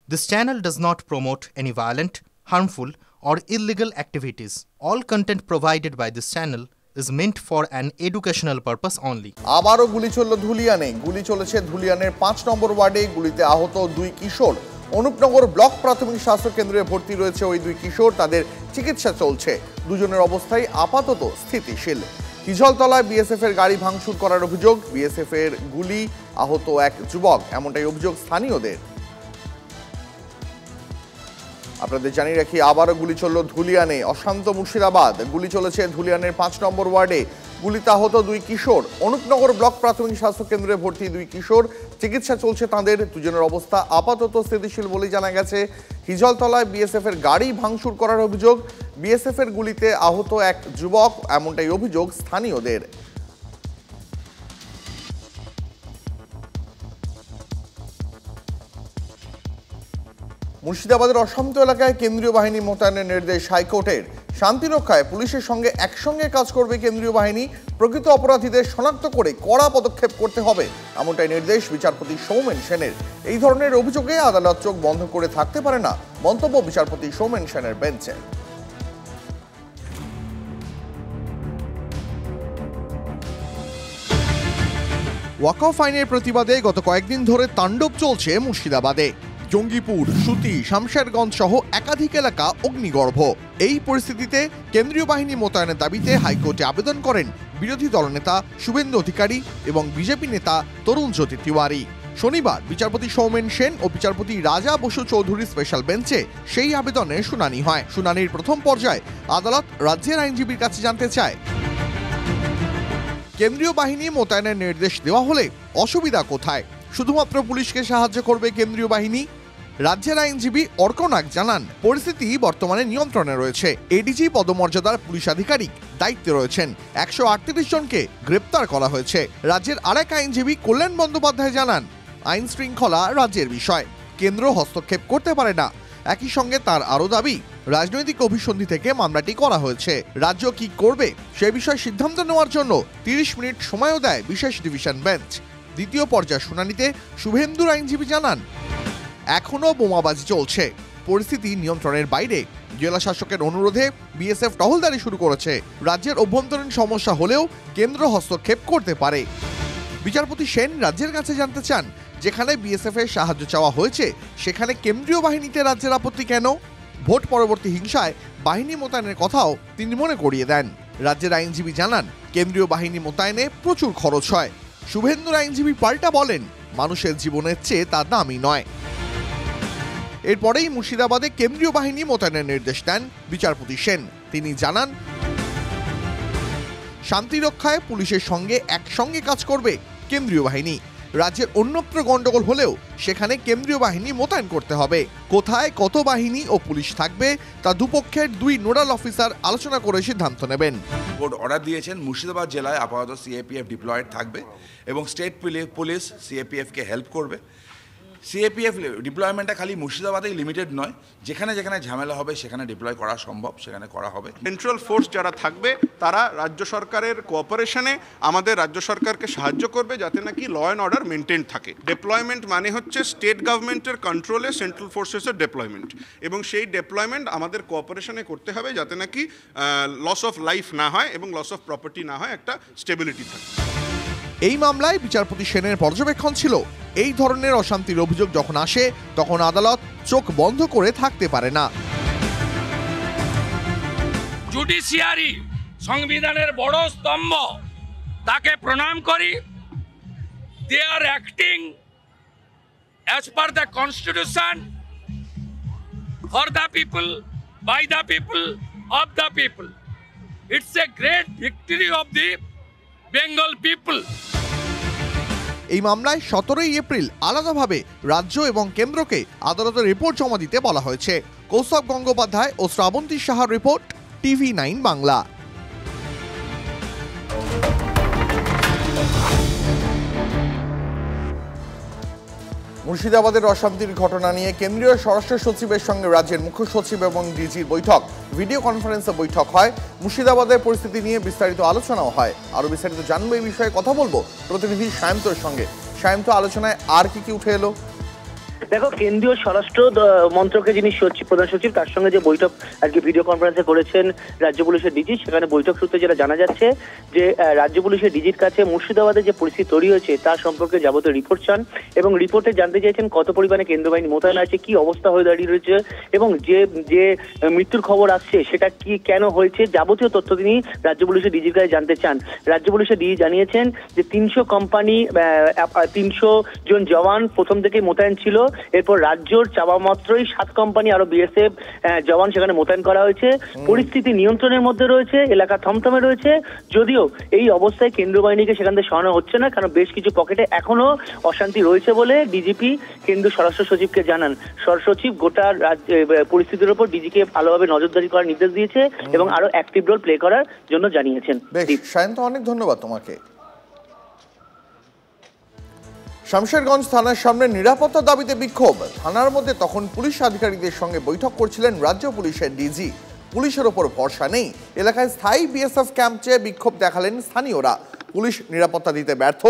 This channel does not promote any violent, harmful, or illegal activities. All content provided by this channel is meant for an educational purpose only. আবারও গুলি চলল ধুলিয়ানে। গুলি চলেছে ধুলিয়ানের ৫ নম্বর ওয়ার্ডে। গুলিতে আহত দুই কিশোর। অনুপনগর ব্লক প্রাথমিক স্বাস্থ্য কেন্দ্রে ভর্তি রয়েছে ওই দুই কিশোর। তাদের চিকিৎসা চলছে। দুজনের অবস্থাই আপাতত স্থিতিশীল। হিজলতলায় বিএসএফ এর গাড়ি ভাঙচুর করার অভিযোগ। বিএসএফ এর গুলি আহত এক যুবক, এমনটাই অভিযোগ স্থানীয়দের। আপনাদের জানিয়ে রাখি, আবারও গুলি চলল ধুলিয়ানে। অশান্ত মুর্শিদাবাদ। গুলি চলেছে ধুলিয়ানের ৫ নম্বর ওয়ার্ডে। গুলিতে আহত দুই কিশোর। অনুপনগর ব্লক প্রাথমিক স্বাস্থ্য কেন্দ্রে ভর্তি দুই কিশোর। চিকিৎসা চলছে তাদের। দুজনের অবস্থা আপাতত স্থিতিশীল বলেই জানা গেছে। হিজলতলায় বিএসএফ এর গাড়ি ভাঙচুর করার অভিযোগ। বিএসএফ এর গুলিতে আহত এক যুবক, এমনটাই অভিযোগ স্থানীয়দের। মুর্শিদাবাদের অশান্ত এলাকায় কেন্দ্রীয় বাহিনী মোতায়েনের নির্দেশ হাইকোর্টের। শান্তি রক্ষায় পুলিশের সঙ্গে একসঙ্গে কাজ করবে কেন্দ্রীয় বাহিনী। প্রকৃত অপরাধীদের শনাক্ত করে কড়া পদক্ষেপ করতে হবে, এমনটাই নির্দেশ বিচারপতি সৌমেন সেনের। এই ধরনের অভিযোগে আদালত চোখ বন্ধ করে থাকতে পারে না, মন্তব্য বিচারপতি সৌমেন সেনের বেঞ্চে। ওয়াকফ আইনের প্রতিবাদে গত কয়েকদিন ধরে তাণ্ডব চলছে মুর্শিদাবাদে। জঙ্গিপুর, সুতি, শামশেরগঞ্জ সহ একাধিক এলাকা অগ্নিগর্ভ। এই পরিস্থিতিতে কেন্দ্রীয় বাহিনী মোতায়েনের দাবিতে হাইকোর্টে আবেদন করেন বিরোধী দলনেতা শুভেন্দু অধিকারী এবং বিজেপি নেতা তরুণ জ্যোতি তিওয়ারি। শনিবার বিচারপতি সৌমেন সেন ও বিচারপতি রাজা বসু চৌধুরীর স্পেশাল বেঞ্চে সেই আবেদনের শুনানি হয়। শুনানির প্রথম পর্যায়ে আদালত রাজ্যের আইনজীবীর কাছে জানতে চায়, কেন্দ্রীয় বাহিনী মোতায়েনের নির্দেশ দেওয়া হলে অসুবিধা কোথায়? শুধুমাত্র পুলিশকে সাহায্য করবে কেন্দ্রীয় বাহিনী? রাজ্যের আইনজীবী অর্ক নাগ জানান, পরিস্থিতি বর্তমানে নিয়ন্ত্রণে রয়েছে। এডিজি পদমর্যাদার পুলিশ আধিকারিক দায়িত্বে রয়েছেন। ১৩৮ জনকে গ্রেপ্তার করা হয়েছে। রাজ্যের আরেক আইনজীবী কল্যাণ বন্দ্যোপাধ্যায় জানান, আইন শৃঙ্খলা রাজ্যের বিষয়, কেন্দ্র হস্তক্ষেপ করতে পারে না। একই সঙ্গে তার আরও দাবি, রাজনৈতিক অভিসন্ধি থেকে মামলাটি করা হয়েছে। রাজ্য কি করবে সে বিষয়ে সিদ্ধান্ত নেওয়ার জন্য ৩০ মিনিট সময়ও দেয় বিশেষ ডিভিশন বেঞ্চ। দ্বিতীয় পর্যায়ে শুনানিতে শুভেন্দুর আইনজীবী জানান, এখনও বোমাবাজি চলছে, পরিস্থিতি নিয়ন্ত্রণের বাইরে। জেলা শাসকের অনুরোধে বিএসএফ টহলদারি শুরু করেছে। রাজ্যের অভ্যন্তরীণ সমস্যা হলেও কেন্দ্র হস্তক্ষেপ করতে পারে। বিচারপতি সেন রাজ্যের কাছে জানতে চান, যেখানে বিএসএফ এর সাহায্য চাওয়া হয়েছে সেখানে কেন্দ্রীয় বাহিনীতে রাজ্যের আপত্তি কেন? ভোট পরবর্তী হিংসায় বাহিনী মোতায়েনের কথাও তিনি মনে করিয়ে দেন। রাজ্যের আইনজীবী জানান, কেন্দ্রীয় বাহিনী মোতায়েনে প্রচুর খরচ হয়। শুভেন্দুর আইনজীবী পাল্টা বলেন, মানুষের জীবনের চেয়ে তা দামি নয়। এরপরেই মুর্শিদাবাদে কেন্দ্রীয় বাহিনী মোতায়েনের নির্দেশ দেন বিচারপতি সেন। তিনি জানান, শান্তি রক্ষায় পুলিশের সঙ্গে একসঙ্গে কাজ করবে কেন্দ্রীয় বাহিনী। রাজ্যের অন্যত্র গন্ডগোল হলেও সেখানে কেন্দ্রীয় বাহিনী মোতায়েন করতে হবে। কোথায় কত বাহিনী ও পুলিশ থাকবে তা দুপক্ষের দুই নোডাল অফিসার আলোচনা করে সিদ্ধান্ত নেবেন। কোর্ট অর্ডার দিয়েছেন, মুর্শিদাবাদ জেলায় আপাতত সিএপিএফ ডিপ্লয়েড থাকবে এবং স্টেট পুলিশ সিএপিএফকে হেল্প করবে। সিএপিএফ ডিপ্লয়মেন্টটা খালি মুর্শিদাবাদেই লিমিটেড নয়, যেখানে যেখানে ঝামেলা হবে সেখানে ডিপ্লয় করা সম্ভব সেখানে করা হবে। সেন্ট্রাল ফোর্স যারা থাকবে তারা রাজ্য সরকারের কোঅপারেশনে আমাদের রাজ্য সরকারকে সাহায্য করবে যাতে নাকি ল অ্যান্ড অর্ডার মেনটেন থাকে। ডেপ্লয়মেন্ট মানে হচ্ছে স্টেট গভর্নমেন্টের কন্ট্রোলে সেন্ট্রাল ফোর্সেসের ডেপ্লয়মেন্ট, এবং সেই ডেপ্লয়মেন্ট আমাদের কোঅপারেশনে করতে হবে যাতে নাকি লস অফ লাইফ না হয় এবং লস অফ প্রপার্টি না হয়, একটা স্টেবিলিটি থাকে। এই মামলায় বিচারপতি সেনের পর্যবেক্ষণ ছিল, এই ধরনের অশান্তির অভিযোগ যখন আসে তখন আদালত চোখ বন্ধ করে থাকতে পারে না। জুডিশিয়ারি সংবিধানের বড় স্তম্ভ, তাকে প্রণাম করি। They are acting as per the constitution, for the people, by the people, of the people. It's a great victory of the Bengal people. এই মামলায় 17 এপ্রিল আলাদাভাবে রাজ্য এবং কেন্দ্রকে আদালতের রিপোর্ট জমা দিতে বলা হয়েছে। কৌস্তব গঙ্গোপাধ্যায় ও শ্রাবন্তী সাহার রিপোর্ট, TV9 বাংলা। মুর্শিদাবাদের অশান্তির ঘটনা নিয়ে কেন্দ্রীয় স্বরাষ্ট্র সচিবের সঙ্গে রাজ্যের মুখ্য সচিব এবং ডিজির বৈঠক। ভিডিও কনফারেন্সে বৈঠক হয়। মুর্শিদাবাদের পরিস্থিতি নিয়ে বিস্তারিত আলোচনাও হয়। আরও বিস্তারিত জানবো এই বিষয়ে কথা বলবো প্রতিনিধি সায়ন্তর সঙ্গে। সায়ন্ত, আলোচনায় আর কি উঠে এলো? দেখো, কেন্দ্রীয় স্বরাষ্ট্র মন্ত্রকের যিনি প্রধান সচিব, তার সঙ্গে যে বৈঠক আজকে ভিডিও কনফারেন্সে করেছেন রাজ্য পুলিশের ডিজি, সেখানে বৈঠক সূত্রে যেটা জানা যাচ্ছে যে রাজ্য পুলিশের ডিজির কাছে মুর্শিদাবাদে যে পরিস্থিতি তৈরি হয়েছে তার সম্পর্কে যাবতীয় রিপোর্ট চান এবং রিপোর্টে জানতে চাইছেন কত পরিমাণে কেন্দ্র বাহিনী মোতায়েন আছে, কি অবস্থা হয়ে দাঁড়িয়ে রয়েছে এবং যে মৃত্যুর খবর আসছে সেটা কি কেন হয়েছে, যাবতীয় তথ্য তিনি রাজ্য পুলিশের ডিজির কাছে জানতে চান। রাজ্য পুলিশের ডিজি জানিয়েছেন যে 300 কোম্পানি 300 জন জওয়ান প্রথম থেকে মোতায়েন ছিল, এরপর রাজ্যর চাওয়া মাত্রই 7 কোম্পানি আরো বিএসএফ জওয়ান সেখানে মোতায়েন করা হয়েছে। পরিস্থিতি নিয়ন্ত্রণের মধ্যে রয়েছে, এলাকা থমথমে রয়েছে, যদিও এই অবস্থায় কেন্দ্রীয় বাহিনীকে সেখান থেকে সরানো হচ্ছে না, কারণ বেশ কিছু পকেটে এখনো অশান্তি রয়েছে বলে ডিজিপি কেন্দ্রীয় স্বরাষ্ট্র সচিবকে জানান। স্বরাষ্ট্র সচিব গোটা পরিস্থিতির উপর ডিজিকে ভালোভাবে নজরদারি করার নির্দেশ দিয়েছে এবং আরো অ্যাক্টিভ রোল প্লে করার জন্য জানিয়েছেন। সায়ন্ত, অনেক ধন্যবাদ তোমাকে। শামশেরগঞ্জ থানার সামনে নিরাপত্তা দাবিতে বিক্ষোভ। থানার মধ্যে তখন পুলিশ আধিকারিকদের সঙ্গে বৈঠক করছিলেন রাজ্য পুলিশের ডিজি। পুলিশের ওপর ভরসা নেই, এলাকায় স্থায়ী বিএসএফ ক্যাম্প চেয়ে বিক্ষোভ দেখালেন স্থানীয়রা। পুলিশ নিরাপত্তা দিতে ব্যর্থ,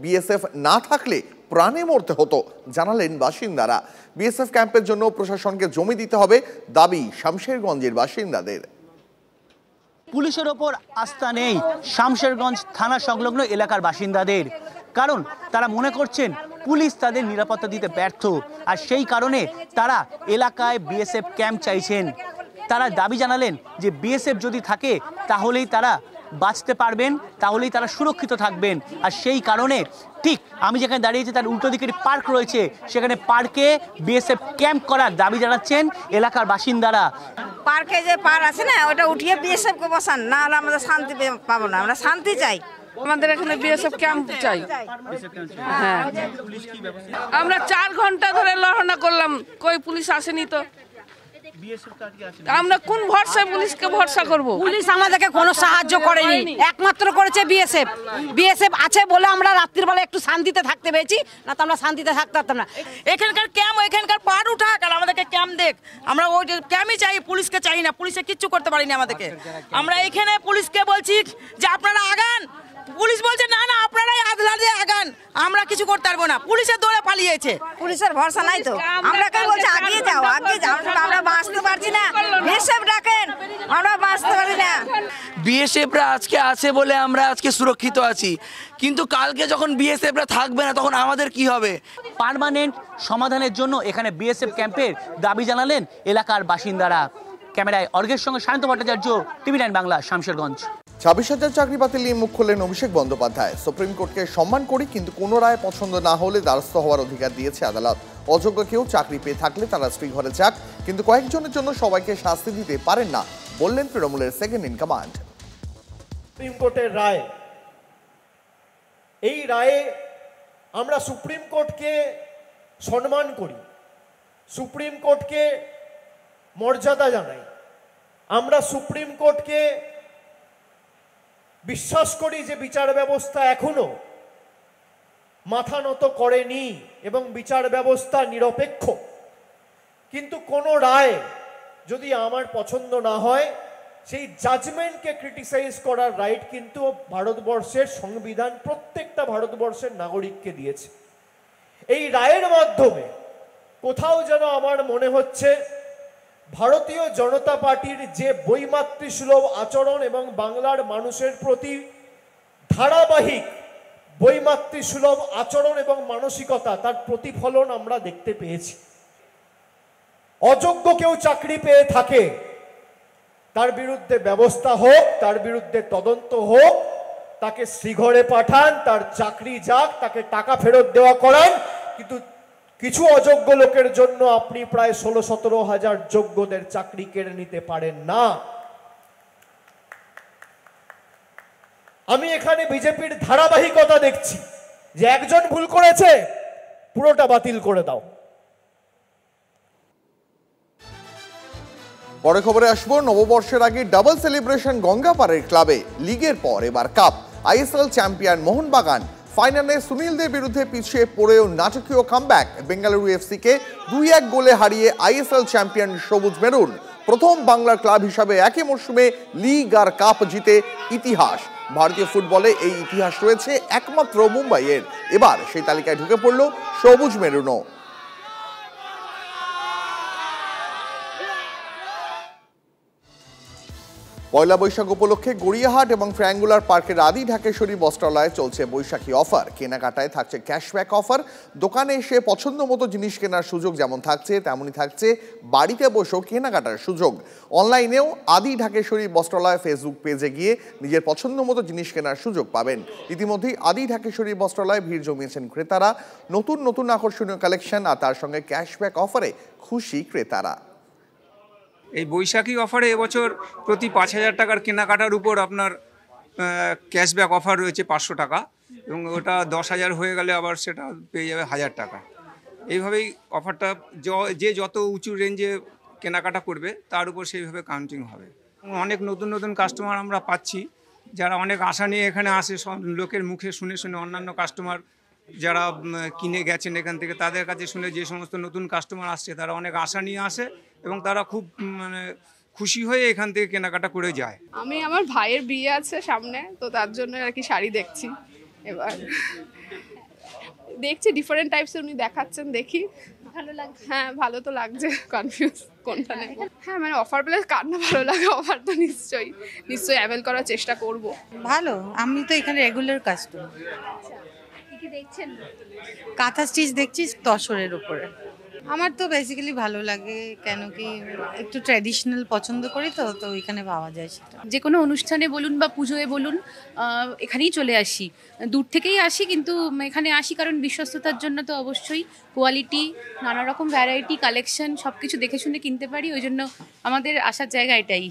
বিএসএফ না থাকলে প্রাণে মরতে হতো জানালেন বাসিন্দারা। বিএসএফ ক্যাম্পের জন্য প্রশাসনকে জমি দিতে হবে দাবি শামশেরগঞ্জের বাসিন্দাদের। পুলিশের ওপর আস্থা নেই শামশেরগঞ্জ থানা সংলগ্ন এলাকার বাসিন্দাদের, কারণ তারা মনে করছেন পুলিশ তাদের নিরাপত্তা দিতে ব্যর্থ, আর সেই কারণে তারা এলাকায় বিএসএফ ক্যাম্প চাইছেন। তারা দাবি জানালেন যে বিএসএফ যদি থাকে তাহলেই তারা বাঁচতে পারবেন, তাহলেই তারা সুরক্ষিত থাকবেন। আর সেই কারণে ঠিক আমি যেখানে দাঁড়িয়েছি তার উল্টো দিকের পার্ক রয়েছে, সেখানে পার্কে বিএসএফ ক্যাম্প করার দাবি জানাচ্ছেন এলাকার বাসিন্দারা। পার্কে যে পার আছে না, ওটা উঠিয়ে বিএসএফ কে বসান, না হলে আমাদের শান্তি পাবো না। আমরা শান্তি চাই, আমাদের এখানে বিএসএফ ক্যাম্প চাই। হ্যাঁ, আমরা 4 ঘন্টা ধরে লড়াই করলাম, কই পুলিশ আসেনি তো। আমরা কোন ভরসায় পুলিশকে ভরসা করব? পুলিশ আমাদেরকে কোনো সাহায্য করেনি, একমাত্র করেছে বিএসএফ। বিএসএফ আছে বলে আমরা রাত্রির বেলা একটু শান্তিতে থাকতে পেরেছি, না তো আমরা শান্তিতে থাকতে পারতাম না। এখানকার ক্যাম্প, এখানকার পার উঠাক আর আমাদেরকে ক্যাম্প দেখ। আমরা ওই ক্যাম্পই চাই, পুলিশকে চাই না। পুলিশে কিচ্ছু করতে পারিনি আমাদেরকে। আমরা এখানে পুলিশকে বলছি যে আপনারা আগান, পুলিশ বলছে না না আপনারাই আধলা দিয়ে আগান, আমরা কিছু করতে পারবো না। পুলিশের দৌড়ে পালিয়েছে, পুলিশের ভরসা নাই তো। আমরা কে বলছি আগিয়ে যাও, আগিয়ে যাও, আমরা বাঁচতে পারছি না। বিএসএফ ডাকেন, আমরা বাঁচতে পারি না। বিএসএফরা আজকে আছে বলে আমরা আজকে সুরক্ষিত আছি, কিন্তু কালকে যখন বিএসএফরা থাকবে না তখন আমাদের কি হবে? পার্মানেন্ট সমাধানের জন্য এখানে বিএসএফ ক্যাম্পের দাবি জানালেন এলাকার বাসিন্দারা। ক্যামেরায় অর্ঘের সঙ্গে শান্ত ভট্টাচার্য, টিভি9 বাংলা, শামশেরগঞ্জ। 26,000 চাকরি বাতিল নিয়ে মুখ খুললেন অভিষেক বন্দ্যোপাধ্যায়। সুপ্রিম কোর্টকে সম্মান করি, কিন্তু কোনো রায় পছন্দ না হলে দ্বারস্থ হওয়ার অধিকার দিয়েছে আদালত। অযোগ্য কেউ চাকরি পেয়ে থাকলে তারা শ্রীঘরে যাক, কিন্তু কয়েকজনের জন্য সবাইকে শাস্তি দিতে পারেন না বললেন তৃণমূলের সেকেন্ড ইন কমান্ড। সুপ্রিম কোর্টের রায়, এই রায়ে আমরা সুপ্রিম কোর্টকে সম্মান করি, সুপ্রিম কোর্টকে মর্যাদা জানাই। আমরা সুপ্রিম কোর্টকে বিশ্বাস করি যে বিচার ব্যবস্থা এখনো মাথা নত করেনি এবং বিচার ব্যবস্থা নিরপেক্ষ। কিন্তু কোনো রায় যদি আমার পছন্দ না হয়, সেই জাজমেন্টকে ক্রিটিসাইজ করার রাইট কিন্তু ভারতবর্ষের সংবিধান প্রত্যেকটা ভারতবর্ষের নাগরিককে দিয়েছে। এই রায়ের মাধ্যমে কোথাও যেন আমার মনে হচ্ছে ভারতীয় জনতা পার্টির যে বৈমাতৃসুলভ আচরণ এবং বাংলার মানুষের প্রতি ধারাবাহিক বৈমাতৃসুলভ আচরণ এবং মানসিকতা, তার প্রতিফলন আমরা দেখতে পেয়েছি। অযোগ্য কেউ চাকরি পেয়ে থাকে, তার বিরুদ্ধে ব্যবস্থা হোক, তার বিরুদ্ধে তদন্ত হোক, তাকে শ্রীঘরে পাঠান, তার চাকরি যাক, তাকে টাকা ফেরত দেওয়া করান। কিন্তু কিছু অযোগ্য লোকের জন্য আপনি প্রায় 16-17 হাজার যোগ্যদের চাকরি কেড়ে নিতে পারেন না। আমি এখানে বিজেপির ধারাবাহিকতা দেখছি যে একজন ভুল করেছে, পুরোটা বাতিল করে দাও। পরে খবরে আসবো, নববর্ষের আগে ডাবল সেলিব্রেশন গঙ্গাপাড়ের ক্লাবে। লিগের পর এবার কাপ। আইএসএল চ্যাম্পিয়ন মোহনবাগান ফাইনালে সুনীলদের বিরুদ্ধে পিছিয়ে পড়েও নাটকীয় কামব্যাক। বেঙ্গালুরু এফসিকে 2-1 গোলে হারিয়ে আইএসএল চ্যাম্পিয়ন সবুজ মেরুন। প্রথম বাংলা ক্লাব হিসাবে একই মরশুমে লিগ আর কাপ জিতে ইতিহাস। ভারতীয় ফুটবলে এই ইতিহাস রয়েছে একমাত্র মুম্বাইয়ের। এবার সেই তালিকায় ঢুকে পড়ল সবুজ মেরুনও। পয়লা বৈশাখ উপলক্ষে গড়িয়াহাট এবং ট্রায়াঙ্গুলার পার্কের আদি ঢাকেশ্বরী বস্ত্রালয়ে চলছে বৈশাখী অফার। কেনাকাটায় থাকছে ক্যাশব্যাক অফার। দোকানে এসে পছন্দ মতো জিনিস কেনার সুযোগ যেমন থাকছে তেমনই থাকছে বাড়িতে বসেও কেনাকাটার সুযোগ। অনলাইনেও আদি ঢাকেশ্বরী বস্ত্রালয় ফেসবুক পেজে গিয়ে নিজের পছন্দ মতো জিনিস কেনার সুযোগ পাবেন। ইতিমধ্যেই আদি ঢাকেশ্বরী বস্ত্রালয়ে ভিড় জমিয়েছেন ক্রেতারা। নতুন নতুন আকর্ষণীয় কালেকশন আর তার সঙ্গে ক্যাশব্যাক অফারে খুশি ক্রেতারা। এই বৈশাখী অফারে এবছর প্রতি 5,000 টাকার কেনাকাটার উপর আপনার ক্যাশব্যাক অফার রয়েছে 500 টাকা, এবং ওটা 10,000 হয়ে গেলে আবার সেটা পেয়ে যাবে 1,000 টাকা। এইভাবেই অফারটা যে যত উঁচু রেঞ্জে কেনাকাটা করবে তার উপর সেইভাবে কাউন্টিং হবে। অনেক নতুন নতুন কাস্টমার আমরা পাচ্ছি, যারা অনেক আশা নিয়ে এখানে আসে। লোকের মুখে শুনে শুনে অন্যান্য কাস্টমার যারা কিনে গেছেন এখান থেকে, তাদের কাছে শুনে যে সমস্ত নতুন কাস্টমার আসছে তারা অনেক আশা নিয়ে আসে এবং তারা খুব খুশি হয়ে এখান থেকে কেনাকাটা করে যায়। আমি আমার ভাইয়ের বিয়ে আছে সামনে, তো তার জন্য আর কি শাড়ি দেখছি। এবার দেখছি ডিফারেন্ট টাইপসের উনি দেখাচ্ছেন, দেখি ভালো লাগছে। হ্যাঁ ভালো তো লাগছে, কনফিউজ কোনটা নেব। হ্যাঁ মানে অফার পেলে কার না ভালো লাগে, অফার তো নিশ্চয়ই অ্যাভেল করার চেষ্টা করব। ভালো, আমি তো এখানে রেগুলার কাস্টমার। কি দেখছেন? কাঁথা স্টিচ দেখছি তসরের উপরে। আমার তো বেসিক্যালি ভালো লাগে, কেন কি একটু ট্র্যাডিশনাল পছন্দ করি, তো এখানে পাওয়া যায় সেটা। যে কোনো অনুষ্ঠানে বলুন বা পুজোয় বলুন, এখানেই চলে আসি। দূর থেকেই আসি, কিন্তু এখানে আসি কারণ বিশ্বস্ততার জন্য। তো অবশ্যই কোয়ালিটি, নানা রকম ভ্যারাইটি, কালেকশন সব কিছু দেখে শুনে কিনতে পারি, ওই জন্য আমাদের আসার জায়গা এটাই।